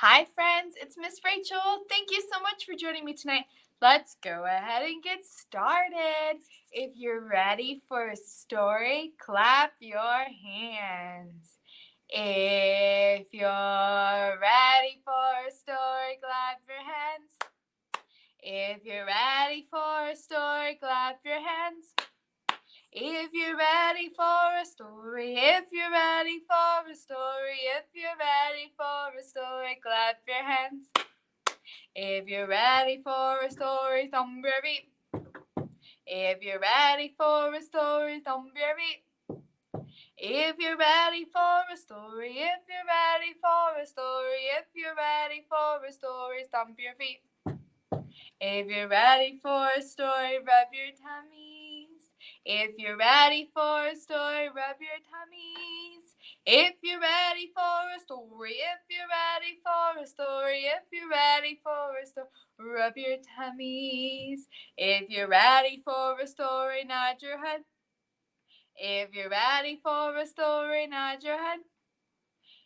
Hi friends, it's Miss Rachel. Thank you so much for joining me tonight. Let's go ahead and get started. If you're ready for a story, clap your hands. If you're ready for a story, clap your hands. If you're ready for a story, clap your hands. If you're ready for a story, if you're ready for a story, if you're ready for a story, clap your hands. If you're ready for a story, thump your feet. If you're ready for a story, thump your feet. If you're ready for a story, if you're ready for a story, if you're ready for a story, stomp your feet. If you're ready for a story, rub your tummies. If you're ready for a story, rub your tummies. If you're ready for a story, if you're ready for a story, if you're ready for a story, rub your tummies. If you're ready for a story, nod your head. If you're ready for a story, nod your head.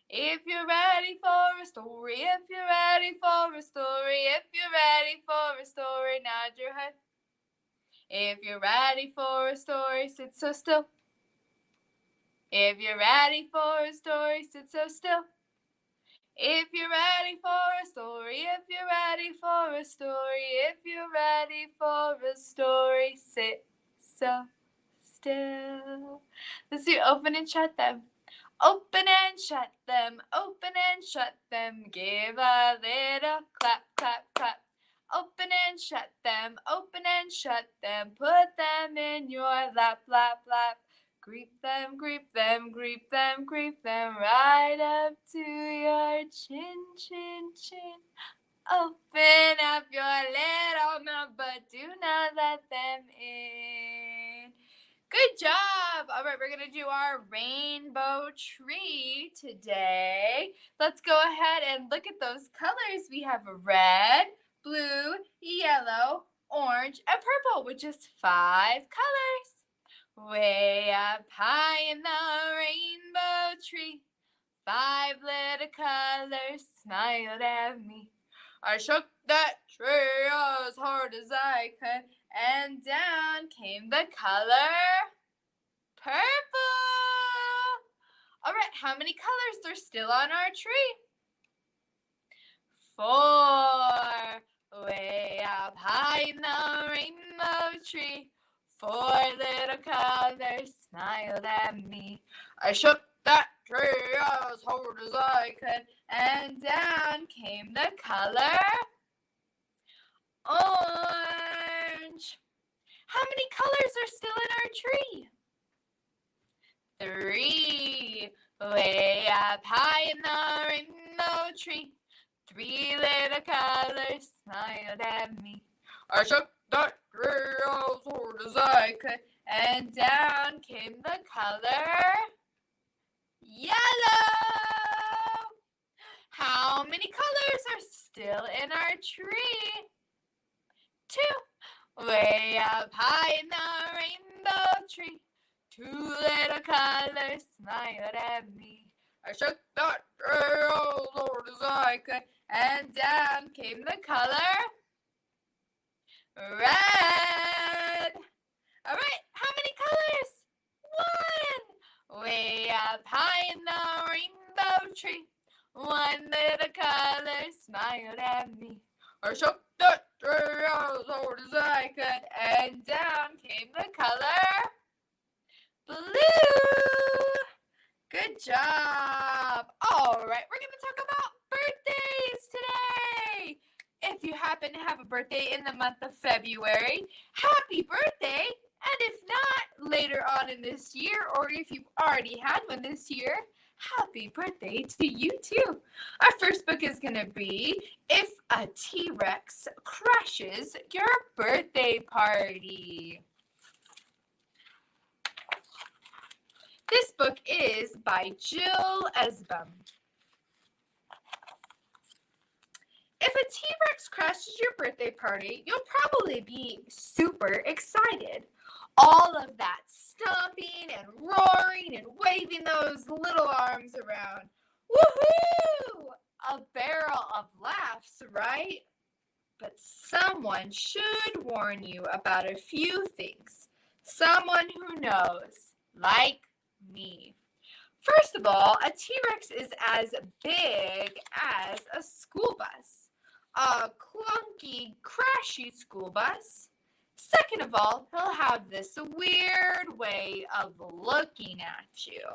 If you're ready for a story, if you're ready for a story, if you're ready for a story, nod your head. If you're ready for a story, sit so still. If you're ready for a story, sit so still. If you're ready for a story, if you're ready for a story, if you're ready for a story, sit so still. Let's do open and shut them. Open and shut them, open and shut them, give a little clap, clap, clap. Open and shut them, open and shut them, put them in your lap, lap, lap. Greet them, greet them, greet them, greet them, right up to your chin, chin, chin. Open up your little mouth, but do not let them in. Good job! All right, we're going to do our rainbow tree today. Let's go ahead and look at those colors. We have red, blue, yellow, orange, and purple with just 5 colors. Way up high in the rainbow tree, 5 little colors smiled at me. I shook that tree as hard as I could, and down came the color purple. All right, how many colors are still on our tree? 4. Way up high in the rainbow tree, 4 little colors smiled at me. I shook that tree as hard as I could, and down came the color orange. How many colors are still in our tree? 3. Way up high in the rainbow tree, 3 little colors smiled at me. I shook that tree as hard as I could, and down came the color yellow. How many colors are still in our tree? 2. Way up high in the rainbow tree, 2 little colors smiled at me. I shook that tree as hard as I could, and down came the color red. All right, how many colors? 1. Way up high in the rainbow tree, 1 little color smiled at me. I shook that tree as hard as I could, and down came the color blue. Good job. All right, we're going to talk about birthdays today. If you happen to have a birthday in the month of February, happy birthday. And if not, later on in this year, or if you've already had one this year, happy birthday to you too. Our first book is going to be If a T-Rex Crashes Your Birthday Party. This book is by Jill Esbum. If a T-Rex crashes your birthday party, you'll probably be super excited. All of that stomping and roaring and waving those little arms around. Woohoo! a barrel of laughs, right? But someone should warn you about a few things. Someone who knows, like me. First of all, a T-Rex is as big as a school bus. A clunky, crashy school bus. Second of all, he'll have this weird way of looking at you.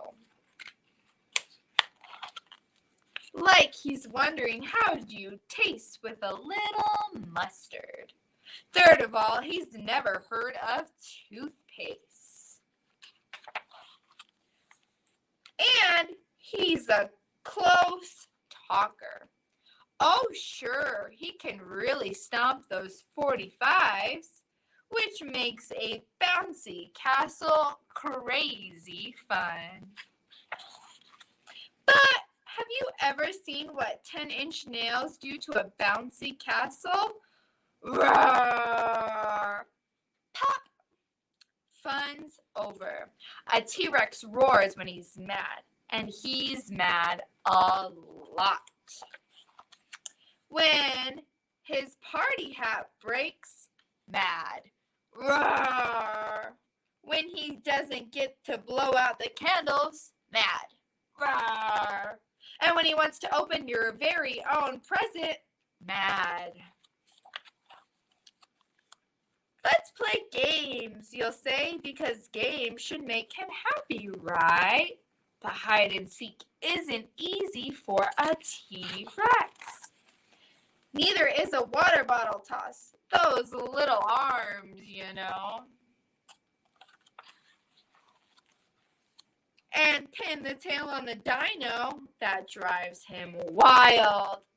Like he's wondering how you taste with a little mustard. Third of all, he's never heard of toothpaste. And he's a close talker. Oh, sure, he can really stomp those 45s, which makes a bouncy castle crazy fun. But have you ever seen what 10-inch nails do to a bouncy castle? Roar! Pop! Fun's over. A T-Rex roars when he's mad, and he's mad a lot. When his party hat breaks, mad. Roar! When he doesn't get to blow out the candles, mad. Roar! And when he wants to open your very own present, mad. Let's play games, you'll say, because games should make him happy, right? But hide and seek isn't easy for a T-Rex. Neither is a water bottle toss. Those little arms, you know. And pin the tail on the dino, that drives him wild.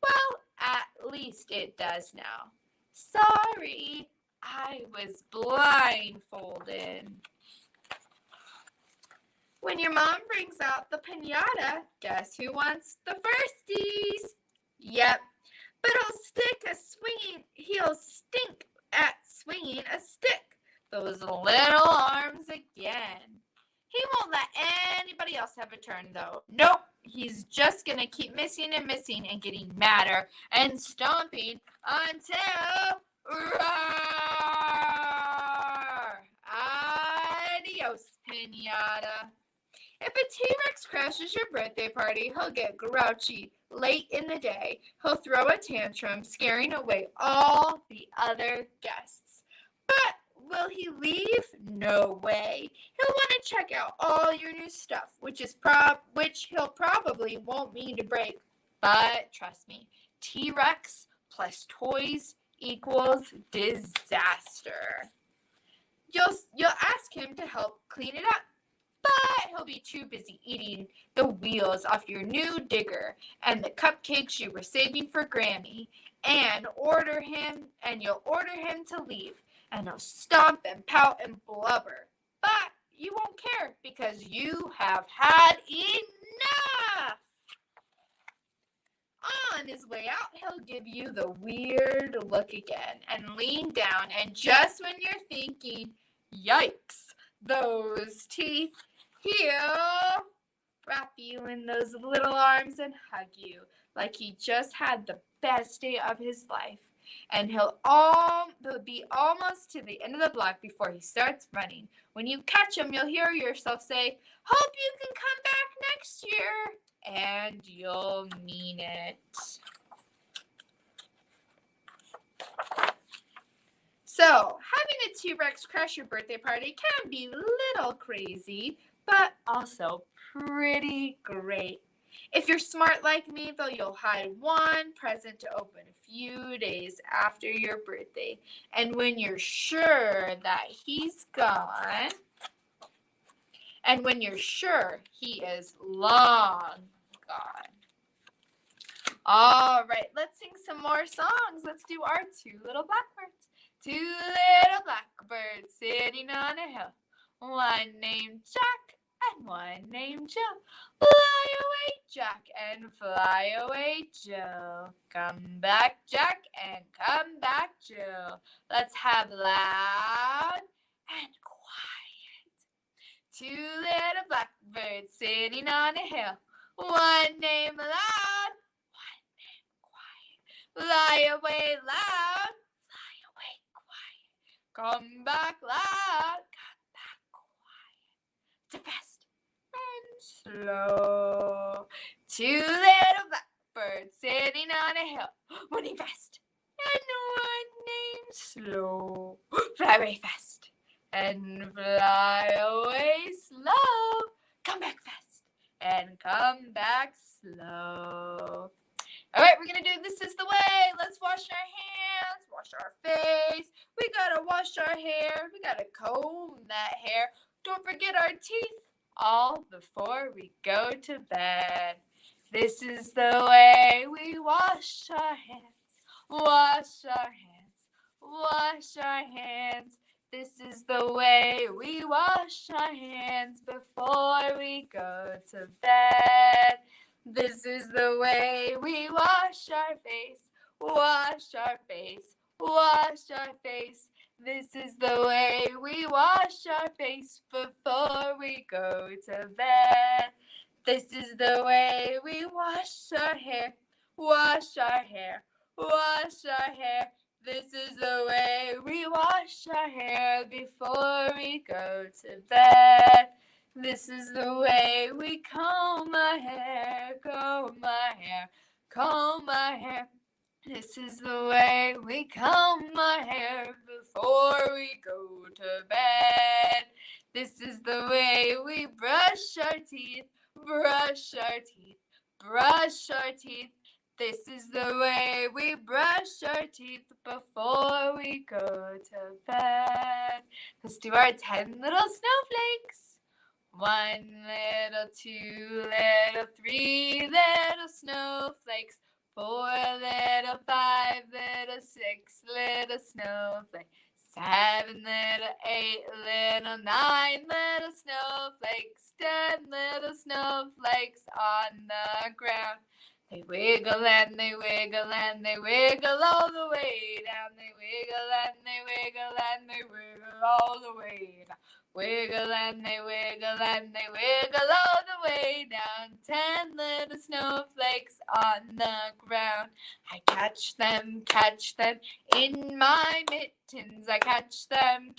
Well, at least it does now. Sorry, I was blindfolded. When your mom brings out the piñata, guess who wants the firsties? Yep, but he'll stink at swinging a stick. Those little arms again. He won't let anybody else have a turn, though. Nope, he's just going to keep missing and missing and getting madder and stomping until... Roar! Adios, piñata. If a T-Rex crashes your birthday party, he'll get grouchy late in the day. He'll throw a tantrum, scaring away all the other guests. But will he leave? No way. He'll want to check out all your new stuff, which he'll probably won't mean to break. But trust me, T-Rex plus toys equals disaster. You'll ask him to help clean it up, but he'll be too busy eating the wheels off your new digger and the cupcakes you were saving for Grammy, and you'll order him to leave. And he'll stomp and pout and blubber. But you won't care because you have had enough. On his way out, he'll give you the weird look again and lean down. And just when you're thinking, yikes, those teeth, he'll wrap you in those little arms and hug you like he just had the best day of his life. And he'll be almost to the end of the block before he starts running. When you catch him, you'll hear yourself say, "Hope you can come back next year." And you'll mean it. So, having a T-Rex crash your birthday party can be a little crazy, but also pretty great. If you're smart like me, though, you'll hide one present to open a few days after your birthday. And when you're sure that he's gone, and when you're sure he is long gone. All right, let's sing some more songs. Let's do our two little blackbirds. Two little blackbirds sitting on a hill. One named Jack and one named Jill. Fly away, Jack, and fly away, Jill. Come back, Jack, and come back, Jill. Let's have loud and quiet. Two little blackbirds sitting on a hill. One named Loud, Fly away loud. Fly away quiet. Come back loud. Come back quiet. To fast and slow. Two little blackbirds sitting on a hill, running fast. And one named Slow. Fly away fast and fly away slow. Come back fast and come back slow. All right, we're going to do This Is the Way. Let's wash our hands, wash our face. We got to wash our hair. We got to comb that hair. Don't forget our teeth, all before we go to bed. This is the way we wash our hands. Wash our hands, wash our hands. This is the way we wash our hands before we go to bed. This is the way we wash our face, wash our face, wash our face. This is the way we wash our face before we go to bed. This is the way we wash our hair, wash our hair. Wash our hair. This is the way we wash our hair before we go to bed. This is the way we comb our hair, comb our hair, comb our hair. This is the way we comb our hair before we go to bed. This is the way we brush our teeth, brush our teeth, brush our teeth. This is the way we brush our teeth before we go to bed. Let's do our 10 little snowflakes. 1 little, 2 little, 3 little snowflakes. 4 little, 5 little, 6 little snowflakes. 7 little, 8 little, 9 little snowflakes. 10 little snowflakes on the ground. They wiggle and they wiggle and they wiggle all the way down. They wiggle and they wiggle and they wiggle all the way down. Wiggle and they wiggle and they wiggle all the way down. 10 little snowflakes on the ground. I catch them in my mittens. I catch them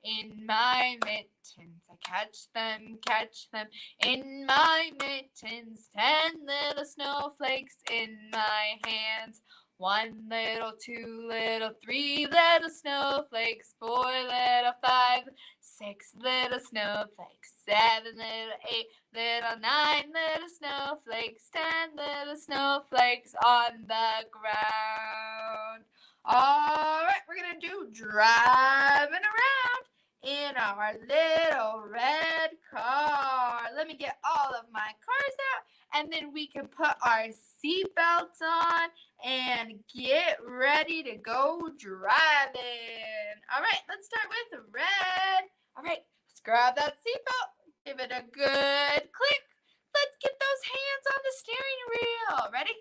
in my mittens. I catch them in my mittens. 10 little snowflakes in my hands. 1 little, 2 little, 3 little snowflakes. 4 little, 5, 6 little snowflakes. 7 little, 8 little, 9 little snowflakes. 10 little snowflakes on the ground. All right, we're going to do driving around in our little red car. Let me get all of my cars out, and then we can put our seatbelts on and get ready to go driving. All right, let's start with red. All right, let's grab that seatbelt. Give it a good click. Let's get those hands on the steering wheel. Ready?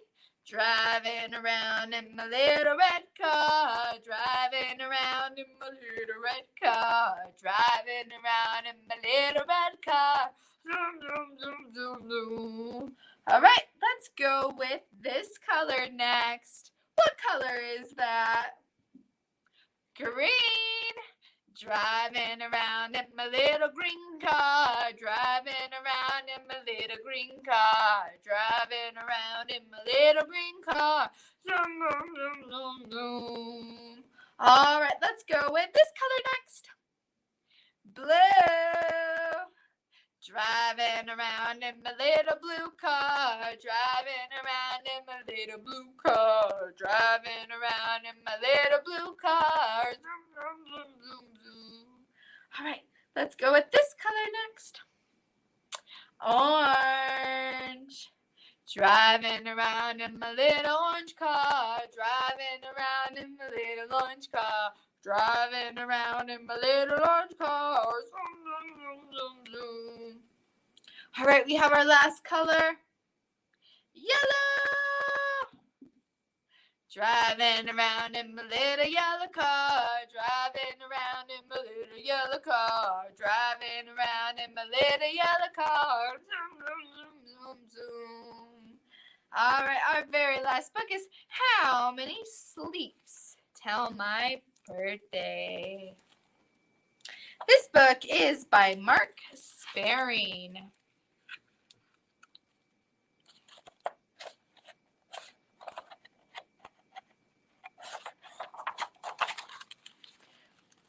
Driving around in my little red car. Driving around in my little red car. Driving around in my little red car. Zoom, zoom, zoom, zoom, zoom. All right, let's go with this color next. What color is that? Green. Driving around in my little green car. Driving around in my little green car. Driving around in my little green car. Zoom, zoom, zoom, zoom, zoom. All right, let's go with this color next. Blue. Driving around in my little blue car. Driving around in my little blue car. Driving around in my little blue car. Zoom, zoom, zoom, zoom, zoom. All right, let's go with this color next. Orange. Driving around in my little orange car. Driving around in my little orange car. Driving around in my little orange car. Zoom, zoom, zoom, zoom, zoom. All right, we have our last color. Yellow. Driving around in my little yellow car. Driving around in my little yellow car. Driving around in my little yellow car. Zoom, zoom, zoom, zoom, zoom. All right, our very last book is How Many Sleeps Till My Birthday. This book is by Mark Sparing.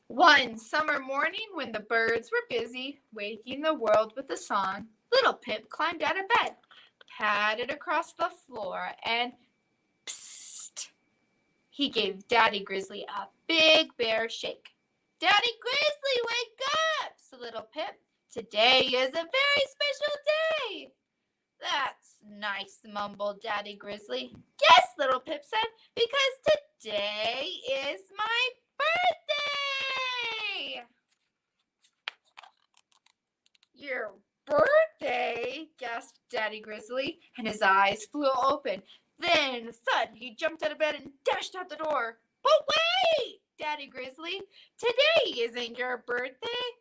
One summer morning when the birds were busy waking the world with a song, little Pip climbed out of bed, padded across the floor, and psst, he gave Daddy Grizzly a big bear shake. Daddy Grizzly, wake up, said little Pip. Today is a very special day. That's nice, mumbled Daddy Grizzly. Yes, little Pip said, because today is my birthday. Your birthday, gasped Daddy Grizzly, and his eyes flew open. Then, thud, he jumped out of bed and dashed out the door. But wait, Daddy Grizzly, today isn't your birthday.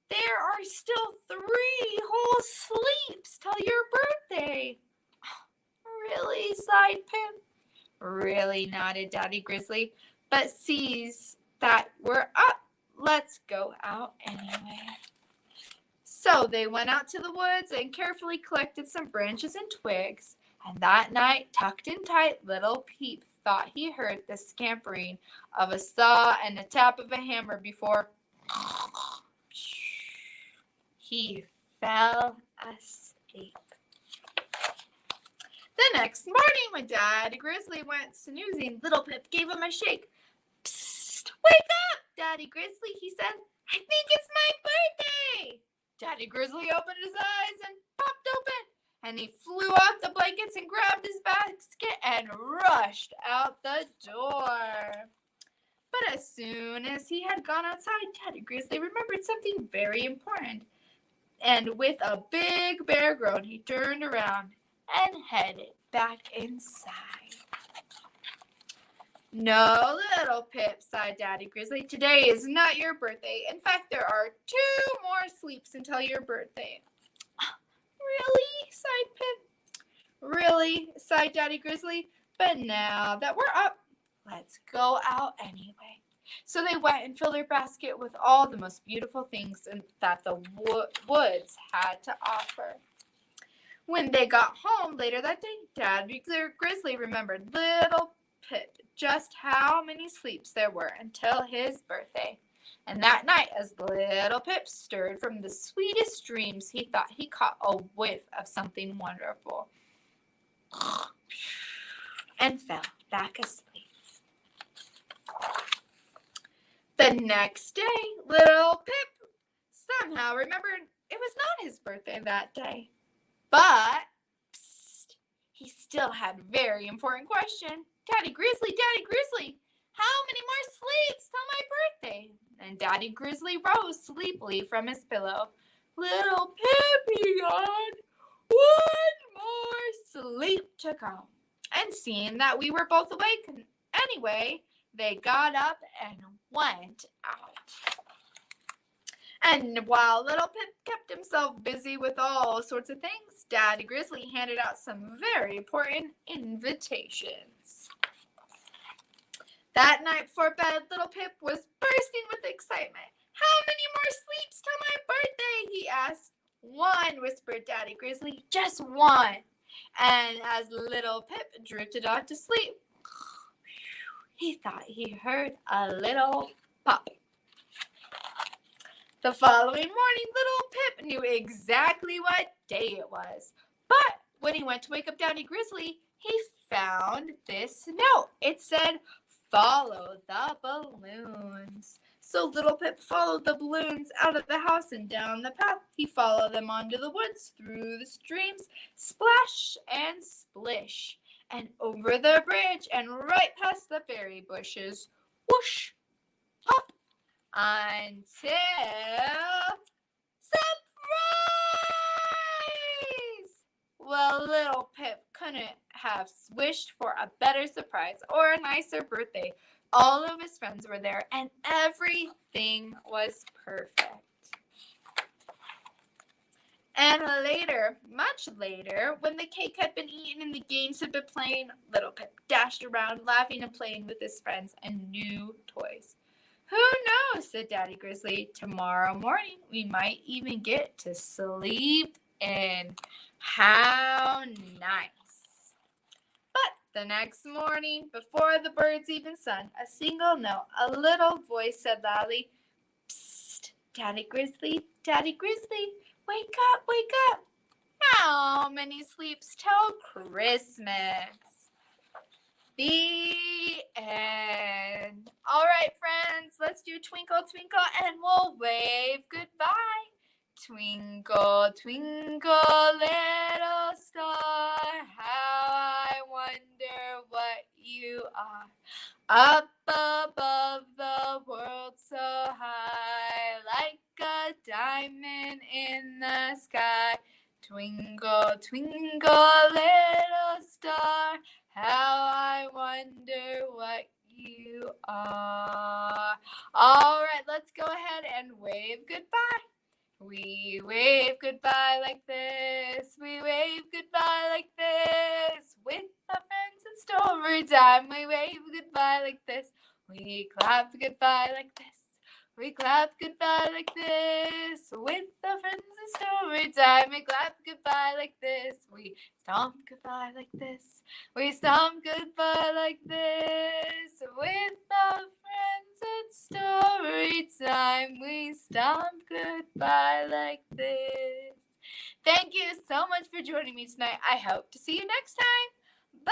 There are still 3 whole sleeps till your birthday. Really, sighed Pip. Really, nodded Daddy Grizzly, but sees that we're up. Let's go out anyway. So they went out to the woods and carefully collected some branches and twigs. And that night, tucked in tight, little Pip thought he heard the scampering of a saw and the tap of a hammer before he fell asleep. The next morning, when Daddy Grizzly went snoozing, little Pip gave him a shake. Psst, wake up, Daddy Grizzly, he said. I think it's my birthday. Daddy Grizzly opened his eyes and popped open, and he flew off the blankets and grabbed his basket and rushed out the door. But as soon as he had gone outside, Daddy Grizzly remembered something very important. And with a big bear groan, he turned around and headed back inside. No, little Pip, sighed Daddy Grizzly. Today is not your birthday. In fact, there are 2 more sleeps until your birthday. Really? Sighed Pip. Really? Sighed Daddy Grizzly. But now that we're up, let's go out anyway. So they went and filled their basket with all the most beautiful things that the woods had to offer. When they got home later that day, Daddy Grizzly remembered little Pip just how many sleeps there were until his birthday. And that night, as little Pip stirred from the sweetest dreams, he thought he caught a whiff of something wonderful and fell back asleep. The next day, little Pip somehow remembered it was not his birthday that day. But psst, he still had a very important question. Daddy Grizzly, how many more sleeps till my birthday? And Daddy Grizzly rose sleepily from his pillow. Little Pip, he yawned, 1 more sleep to go. And seeing that we were both awake anyway, they got up and went out. And while little Pip kept himself busy with all sorts of things, Daddy Grizzly handed out some very important invitations. That night before bed, little Pip was bursting with excitement. How many more sleeps till my birthday? He asked. 1, whispered Daddy Grizzly. Just 1. And as little Pip drifted off to sleep, he thought he heard a little pop. The following morning, little Pip knew exactly what day it was. But when he went to wake up Daddy Grizzly, he found this note. It said, follow the balloons. So little Pip followed the balloons out of the house and down the path. He followed them onto the woods, through the streams, splash and splish, and over the bridge and right past the berry bushes. Whoosh, hop, until surprise! Well, little Pip couldn't have wished for a better surprise or a nicer birthday. All of his friends were there, and everything was perfect. And later, much later, when the cake had been eaten and the games had been played, little Pip dashed around, laughing and playing with his friends and new toys. Who knows, said Daddy Grizzly. Tomorrow morning, we might even get to sleep in. How nice. But the next morning, before the birds even sung a single note, a little voice said loudly, Psst, Daddy Grizzly, wake up. How many sleeps till Christmas? The end. All right, friends, let's do Twinkle, Twinkle, and we'll wave goodbye. Twinkle, twinkle, little star, how I wonder what you are. Up above the world so high, like a diamond in the sky. Twinkle, twinkle, little star, how I wonder what you are. All right, let's go ahead and wave goodbye. We wave goodbye like this. We wave goodbye like this. With our friends in story time, we wave goodbye like this. We clap goodbye like this. We clap goodbye like this. With our friends in story time, we clap goodbye like this. We stomp goodbye like this. We stomp goodbye like this. With our friends in story time, we stomp goodbye like this. Thank you so much for joining me tonight. I hope to see you next time. Bye.